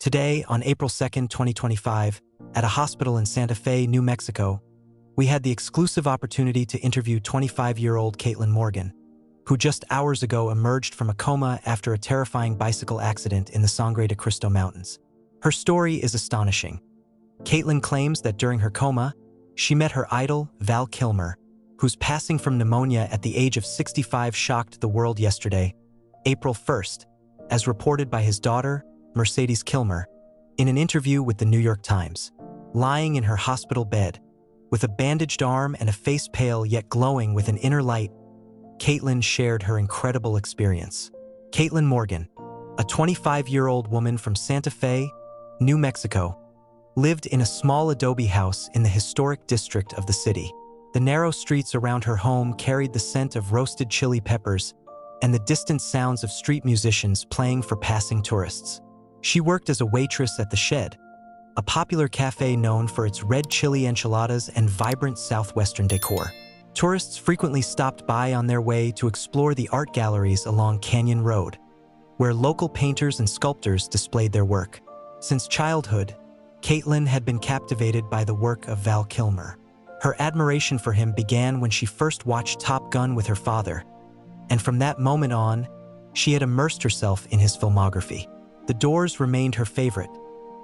Today, on April 2, 2025, at a hospital in Santa Fe, New Mexico, we had the exclusive opportunity to interview 25-year-old Caitlin Morgan, who just hours ago emerged from a coma after a terrifying bicycle accident in the Sangre de Cristo Mountains. Her story is astonishing. Caitlin claims that during her coma, she met her idol, Val Kilmer, whose passing from pneumonia at the age of 65 shocked the world yesterday, April 1st, as reported by his daughter, Mercedes Kilmer, in an interview with the New York Times. Lying in her hospital bed, with a bandaged arm and a face pale yet glowing with an inner light, Caitlin shared her incredible experience. Caitlin Morgan, a 25-year-old woman from Santa Fe, New Mexico, lived in a small adobe house in the historic district of the city. The narrow streets around her home carried the scent of roasted chili peppers and the distant sounds of street musicians playing for passing tourists. She worked as a waitress at The Shed, a popular cafe known for its red chili enchiladas and vibrant southwestern decor. Tourists frequently stopped by on their way to explore the art galleries along Canyon Road, where local painters and sculptors displayed their work. Since childhood, Caitlin had been captivated by the work of Val Kilmer. Her admiration for him began when she first watched Top Gun with her father, and from that moment on, she had immersed herself in his filmography. The Doors remained her favorite,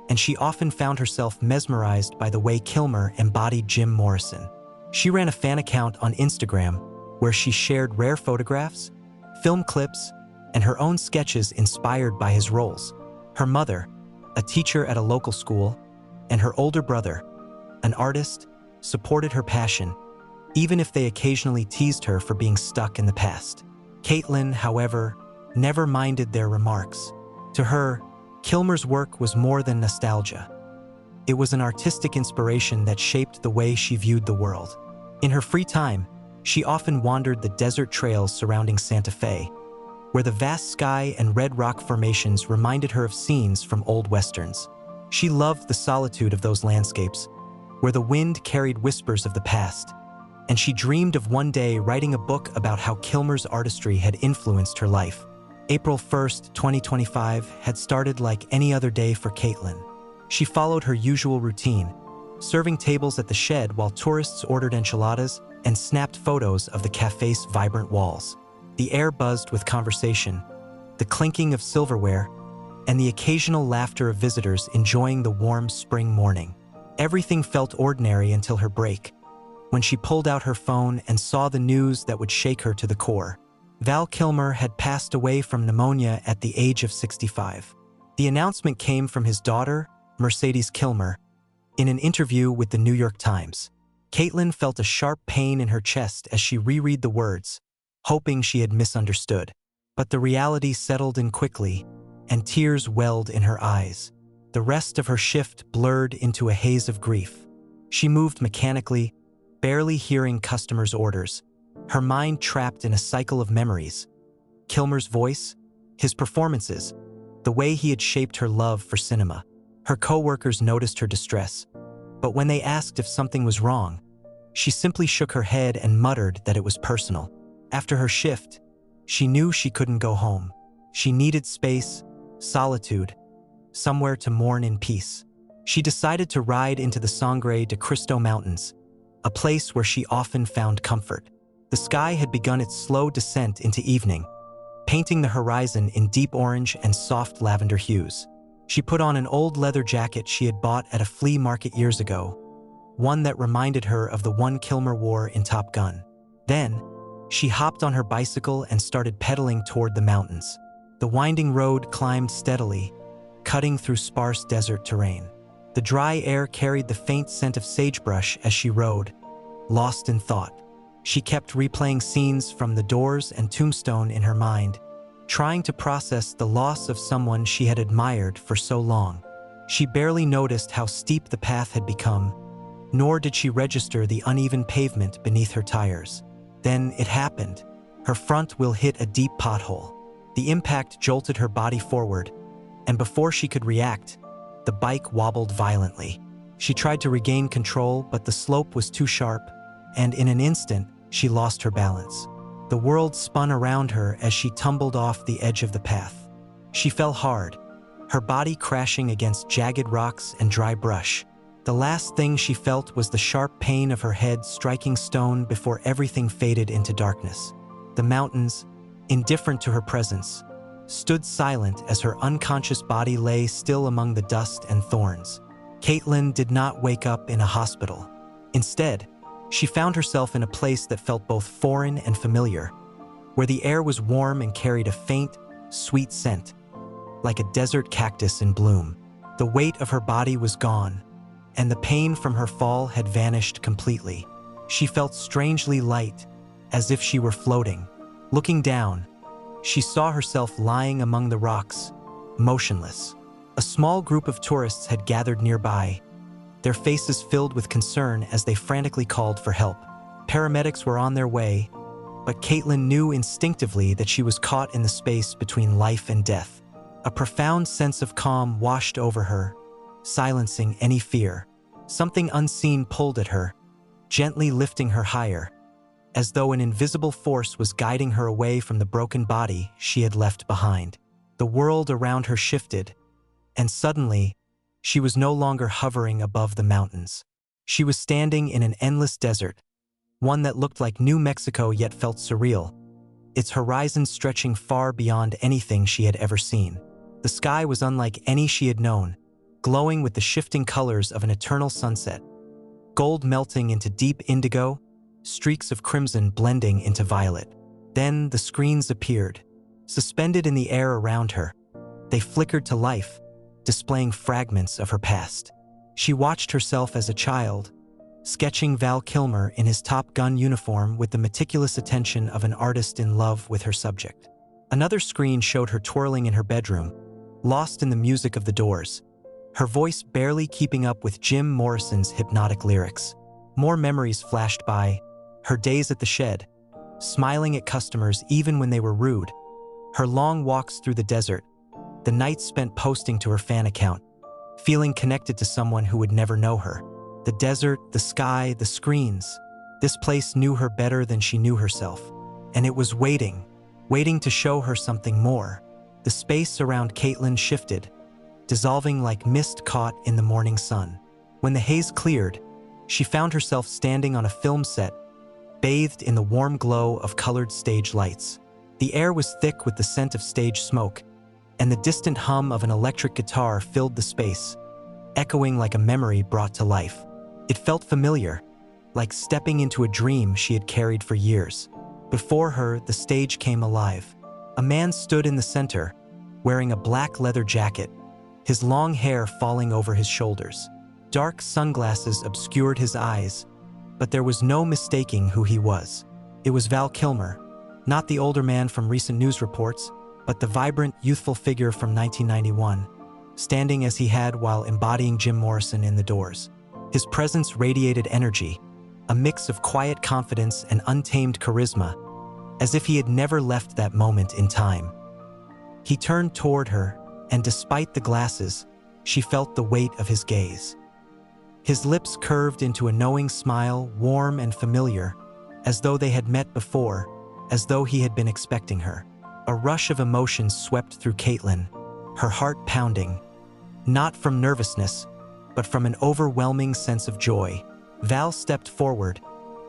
and she often found herself mesmerized by the way Kilmer embodied Jim Morrison. She ran a fan account on Instagram where she shared rare photographs, film clips, and her own sketches inspired by his roles. Her mother, a teacher at a local school, and her older brother, an artist, supported her passion, even if they occasionally teased her for being stuck in the past. Caitlin, however, never minded their remarks. To her, Kilmer's work was more than nostalgia. It was an artistic inspiration that shaped the way she viewed the world. In her free time, she often wandered the desert trails surrounding Santa Fe, where the vast sky and red rock formations reminded her of scenes from old westerns. She loved the solitude of those landscapes, where the wind carried whispers of the past, and she dreamed of one day writing a book about how Kilmer's artistry had influenced her life. April 1st, 2025 had started like any other day for Caitlin. She followed her usual routine, serving tables at The Shed while tourists ordered enchiladas and snapped photos of the cafe's vibrant walls. The air buzzed with conversation, the clinking of silverware, and the occasional laughter of visitors enjoying the warm spring morning. Everything felt ordinary until her break, when she pulled out her phone and saw the news that would shake her to the core. Val Kilmer had passed away from pneumonia at the age of 65. The announcement came from his daughter, Mercedes Kilmer, in an interview with the New York Times. Caitlin felt a sharp pain in her chest as she reread the words, hoping she had misunderstood. But the reality settled in quickly, and tears welled in her eyes. The rest of her shift blurred into a haze of grief. She moved mechanically, barely hearing customers' orders, her mind trapped in a cycle of memories. Kilmer's voice, his performances, the way he had shaped her love for cinema. Her co-workers noticed her distress, but when they asked if something was wrong, she simply shook her head and muttered that it was personal. After her shift, she knew she couldn't go home. She needed space, solitude, somewhere to mourn in peace. She decided to ride into the Sangre de Cristo Mountains, a place where she often found comfort. The sky had begun its slow descent into evening, painting the horizon in deep orange and soft lavender hues. She put on an old leather jacket she had bought at a flea market years ago, one that reminded her of the one Kilmer wore in Top Gun. Then, she hopped on her bicycle and started pedaling toward the mountains. The winding road climbed steadily, cutting through sparse desert terrain. The dry air carried the faint scent of sagebrush as she rode, lost in thought. She kept replaying scenes from The Doors and Tombstone in her mind, trying to process the loss of someone she had admired for so long. She barely noticed how steep the path had become, nor did she register the uneven pavement beneath her tires. Then it happened. Her front wheel hit a deep pothole. The impact jolted her body forward, and before she could react, the bike wobbled violently. She tried to regain control, but the slope was too sharp, and in an instant, she lost her balance. The world spun around her as she tumbled off the edge of the path. She fell hard, her body crashing against jagged rocks and dry brush. The last thing she felt was the sharp pain of her head striking stone before everything faded into darkness. The mountains, indifferent to her presence, stood silent as her unconscious body lay still among the dust and thorns. Caitlin did not wake up in a hospital. Instead, she found herself in a place that felt both foreign and familiar, where the air was warm and carried a faint, sweet scent, like a desert cactus in bloom. The weight of her body was gone, and the pain from her fall had vanished completely. She felt strangely light, as if she were floating. Looking down, she saw herself lying among the rocks, motionless. A small group of tourists had gathered nearby, their faces filled with concern as they frantically called for help. Paramedics were on their way, but Caitlin knew instinctively that she was caught in the space between life and death. A profound sense of calm washed over her, silencing any fear. Something unseen pulled at her, gently lifting her higher, as though an invisible force was guiding her away from the broken body she had left behind. The world around her shifted, and suddenly, she was no longer hovering above the mountains. She was standing in an endless desert, one that looked like New Mexico yet felt surreal, its horizon stretching far beyond anything she had ever seen. The sky was unlike any she had known, glowing with the shifting colors of an eternal sunset, gold melting into deep indigo, streaks of crimson blending into violet. Then the screens appeared, suspended in the air around her. They flickered to life, displaying fragments of her past. She watched herself as a child, sketching Val Kilmer in his Top Gun uniform with the meticulous attention of an artist in love with her subject. Another screen showed her twirling in her bedroom, lost in the music of the Doors, her voice barely keeping up with Jim Morrison's hypnotic lyrics. More memories flashed by, her days at the shed, smiling at customers even when they were rude, her long walks through the desert, the nights spent posting to her fan account, feeling connected to someone who would never know her. The desert, the sky, the screens. This place knew her better than she knew herself. And it was waiting to show her something more. The space around Caitlin shifted, dissolving like mist caught in the morning sun. When the haze cleared, she found herself standing on a film set, bathed in the warm glow of colored stage lights. The air was thick with the scent of stage smoke, and the distant hum of an electric guitar filled the space, echoing like a memory brought to life. It felt familiar, like stepping into a dream she had carried for years. Before her, the stage came alive. A man stood in the center, wearing a black leather jacket, his long hair falling over his shoulders. Dark sunglasses obscured his eyes, but there was no mistaking who he was. It was Val Kilmer, not the older man from recent news reports, but the vibrant, youthful figure from 1991, standing as he had while embodying Jim Morrison in The Doors. His presence radiated energy, a mix of quiet confidence and untamed charisma, as if he had never left that moment in time. He turned toward her, and despite the glasses, she felt the weight of his gaze. His lips curved into a knowing smile, warm and familiar, as though they had met before, as though he had been expecting her. A rush of emotions swept through Caitlin, her heart pounding, not from nervousness, but from an overwhelming sense of joy. Val stepped forward,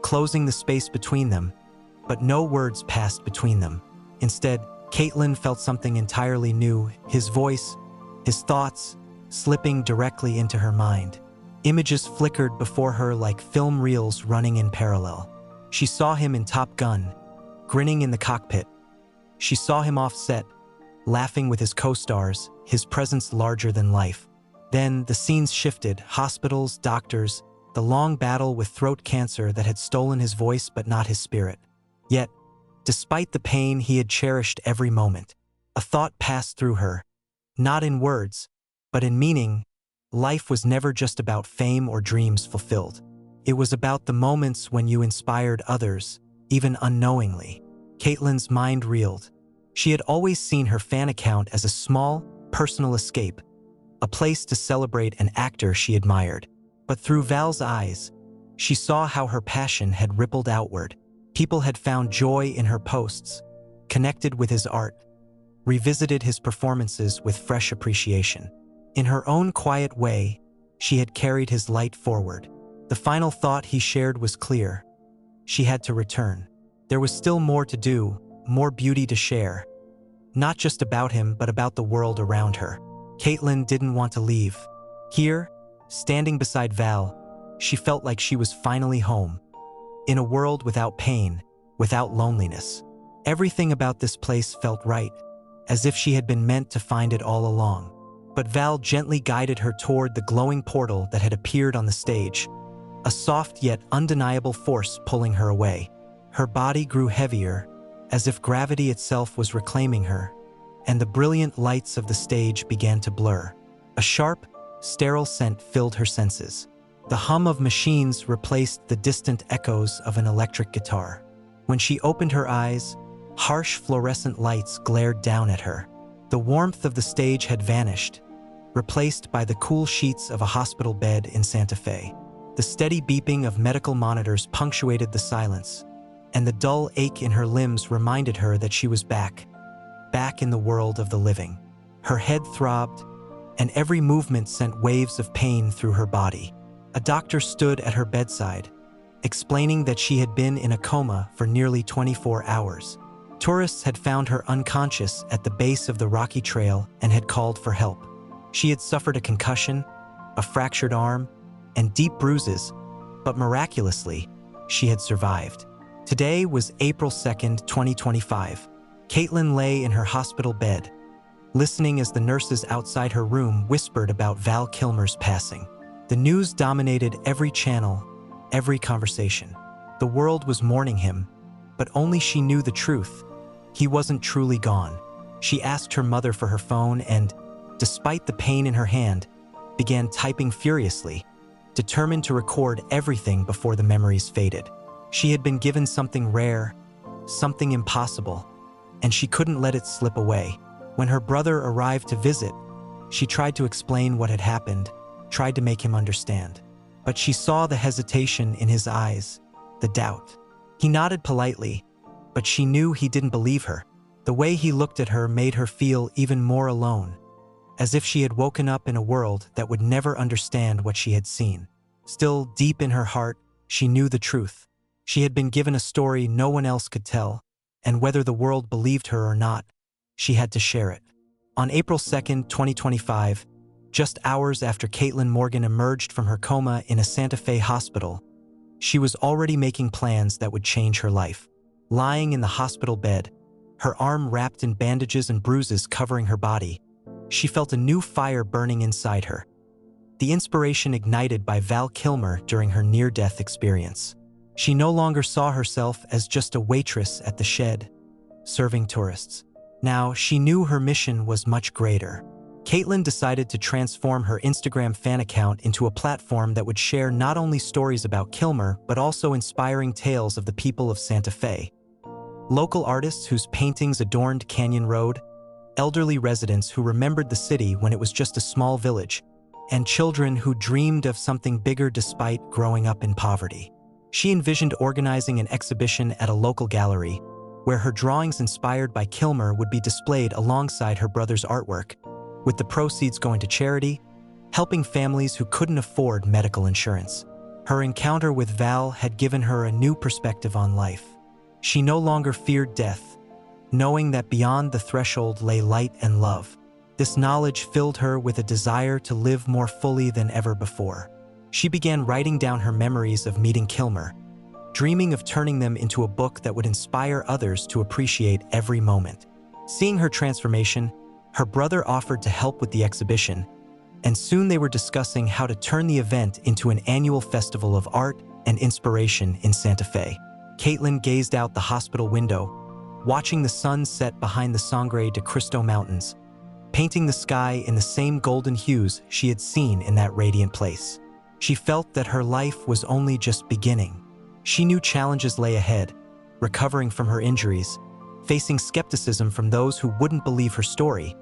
closing the space between them, but no words passed between them. Instead, Caitlin felt something entirely new, his voice, his thoughts, slipping directly into her mind. Images flickered before her like film reels running in parallel. She saw him in Top Gun, grinning in the cockpit. She saw him off set, laughing with his co-stars, his presence larger than life. Then the scenes shifted, hospitals, doctors, the long battle with throat cancer that had stolen his voice but not his spirit. Yet, despite the pain, he had cherished every moment. A thought passed through her, not in words, but in meaning. Life was never just about fame or dreams fulfilled. It was about the moments when you inspired others, even unknowingly. Caitlin's mind reeled. She had always seen her fan account as a small, personal escape, a place to celebrate an actor she admired. But through Val's eyes, she saw how her passion had rippled outward. People had found joy in her posts, connected with his art, revisited his performances with fresh appreciation. In her own quiet way, she had carried his light forward. The final thought he shared was clear. She had to return. There was still more to do, more beauty to share. Not just about him, but about the world around her. Caitlin didn't want to leave. Here, standing beside Val, she felt like she was finally home. In a world without pain, without loneliness. Everything about this place felt right, as if she had been meant to find it all along. But Val gently guided her toward the glowing portal that had appeared on the stage, a soft yet undeniable force pulling her away. Her body grew heavier, as if gravity itself was reclaiming her, and the brilliant lights of the stage began to blur. A sharp, sterile scent filled her senses. The hum of machines replaced the distant echoes of an electric guitar. When she opened her eyes, harsh fluorescent lights glared down at her. The warmth of the stage had vanished, replaced by the cool sheets of a hospital bed in Santa Fe. The steady beeping of medical monitors punctuated the silence, and the dull ache in her limbs reminded her that she was back in the world of the living. Her head throbbed, and every movement sent waves of pain through her body. A doctor stood at her bedside, explaining that she had been in a coma for nearly 24 hours. Tourists had found her unconscious at the base of the rocky trail and had called for help. She had suffered a concussion, a fractured arm, and deep bruises, but miraculously, she had survived. Today was April 2nd, 2025. Caitlin lay in her hospital bed, listening as the nurses outside her room whispered about Val Kilmer's passing. The news dominated every channel, every conversation. The world was mourning him, but only she knew the truth. He wasn't truly gone. She asked her mother for her phone and, despite the pain in her hand, began typing furiously, determined to record everything before the memories faded. She had been given something rare, something impossible, and she couldn't let it slip away. When her brother arrived to visit, she tried to explain what had happened, tried to make him understand. But she saw the hesitation in his eyes, the doubt. He nodded politely, but she knew he didn't believe her. The way he looked at her made her feel even more alone, as if she had woken up in a world that would never understand what she had seen. Still, deep in her heart, she knew the truth. She had been given a story no one else could tell, and whether the world believed her or not, she had to share it. On April 2nd, 2025, just hours after Caitlin Morgan emerged from her coma in a Santa Fe hospital, she was already making plans that would change her life. Lying in the hospital bed, her arm wrapped in bandages and bruises covering her body, she felt a new fire burning inside her. The inspiration ignited by Val Kilmer during her near-death experience. She no longer saw herself as just a waitress at the shed, serving tourists. Now, she knew her mission was much greater. Caitlin decided to transform her Instagram fan account into a platform that would share not only stories about Kilmer, but also inspiring tales of the people of Santa Fe. Local artists whose paintings adorned Canyon Road, elderly residents who remembered the city when it was just a small village, and children who dreamed of something bigger despite growing up in poverty. She envisioned organizing an exhibition at a local gallery, where her drawings inspired by Kilmer would be displayed alongside her brother's artwork, with the proceeds going to charity, helping families who couldn't afford medical insurance. Her encounter with Val had given her a new perspective on life. She no longer feared death, knowing that beyond the threshold lay light and love. This knowledge filled her with a desire to live more fully than ever before. She began writing down her memories of meeting Kilmer, dreaming of turning them into a book that would inspire others to appreciate every moment. Seeing her transformation, her brother offered to help with the exhibition, and soon they were discussing how to turn the event into an annual festival of art and inspiration in Santa Fe. Caitlin gazed out the hospital window, watching the sun set behind the Sangre de Cristo Mountains, painting the sky in the same golden hues she had seen in that radiant place. She felt that her life was only just beginning. She knew challenges lay ahead, recovering from her injuries, facing skepticism from those who wouldn't believe her story,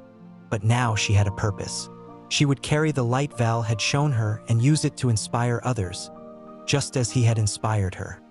but now she had a purpose. She would carry the light Val had shown her and use it to inspire others, just as he had inspired her.